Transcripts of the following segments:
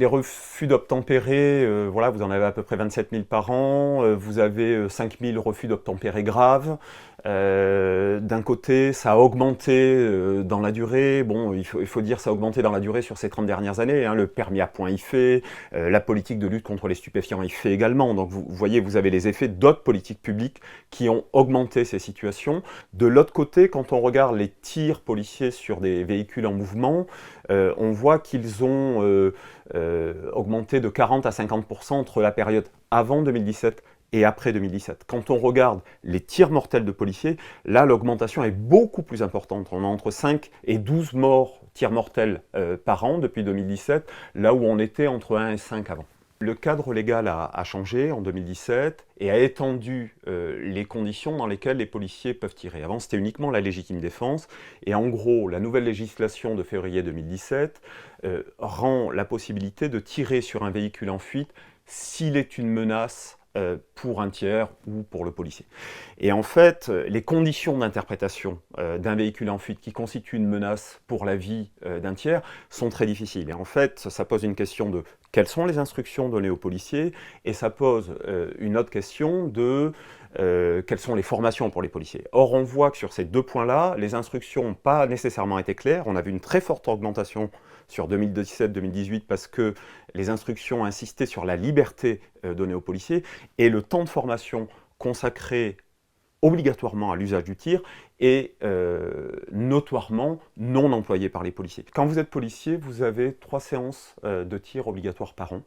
les refus d'obtempérer, voilà, vous en avez à peu près 27 000 par an, vous avez 5 000 refus d'obtempérer graves. D'un côté, ça a augmenté dans la durée. Bon, il faut dire ça a augmenté dans la durée sur ces 30 dernières années. Hein. Le permis à points y fait, la politique de lutte contre les stupéfiants y fait également. Donc vous voyez, vous avez les effets d'autres politiques publiques qui ont augmenté ces situations. De l'autre côté, quand on regarde les tirs policiers sur des véhicules en mouvement, on voit qu'ils ont augmenté de 40 à 50% entre la période avant 2017 et après 2017. Quand on regarde les tirs mortels de policiers, là l'augmentation est beaucoup plus importante. On a entre 5 et 12 tirs mortels par an depuis 2017, là où on était entre 1 et 5 avant. Le cadre légal a changé en 2017 et a étendu les conditions dans lesquelles les policiers peuvent tirer. Avant, c'était uniquement la légitime défense. Et en gros, la nouvelle législation de février 2017 rend la possibilité de tirer sur un véhicule en fuite s'il est une menace pour un tiers ou pour le policier. Et en fait, les conditions d'interprétation d'un véhicule en fuite qui constitue une menace pour la vie d'un tiers sont très difficiles. Et en fait, ça pose une question de quelles sont les instructions données aux policiers, et ça pose une autre question de quelles sont les formations pour les policiers. Or, on voit que sur ces deux points-là, les instructions n'ont pas nécessairement été claires. On a vu une très forte augmentation sur 2017-2018 parce que les instructions insistaient sur la liberté donnée aux policiers et le temps de formation consacré obligatoirement à l'usage du tir est notoirement non employé par les policiers. Quand vous êtes policier, vous avez 3 séances de tir obligatoires par an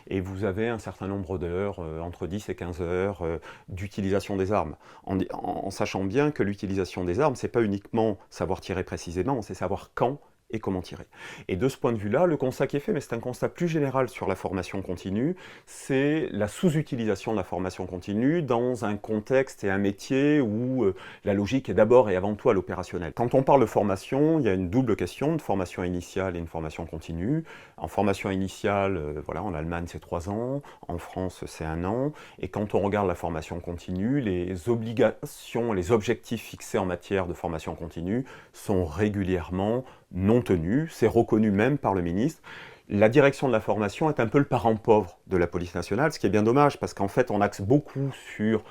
et vous avez un certain nombre d'heures, entre 10 et 15 heures, d'utilisation des armes. En sachant bien que l'utilisation des armes, c'est pas uniquement savoir tirer précisément, c'est savoir quand et comment tirer. Et de ce point de vue-là, le constat qui est fait, mais c'est un constat plus général sur la formation continue, c'est la sous-utilisation de la formation continue dans un contexte et un métier où la logique est d'abord et avant tout à l'opérationnel. Quand on parle de formation, il y a une double question, une formation initiale et une formation continue. En formation initiale, voilà, en Allemagne c'est 3 ans, en France c'est 1 an, et quand on regarde la formation continue, les obligations, les objectifs fixés en matière de formation continue sont régulièrement non tenus, c'est reconnu même par le ministre. La direction de la formation est un peu le parent pauvre de la police nationale, ce qui est bien dommage, parce qu'en fait on axe beaucoup sur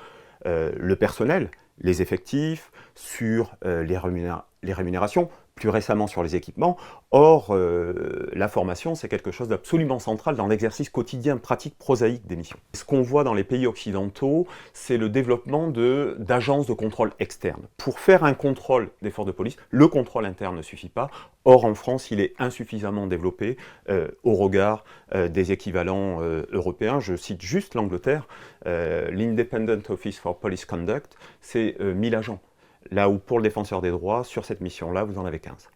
le personnel, les effectifs, sur les rémunérations, plus récemment sur les équipements. Or, la formation, c'est quelque chose d'absolument central dans l'exercice quotidien, pratique, prosaïque des missions. Ce qu'on voit dans les pays occidentaux, c'est le développement d'agences de contrôle externes. Pour faire un contrôle des forces de police, le contrôle interne ne suffit pas. Or, en France, il est insuffisamment développé au regard des équivalents européens. Je cite juste l'Angleterre, l'Independent Office for Police Conduct, c'est 1000 agents. Là où pour le défenseur des droits, sur cette mission-là, vous en avez 15.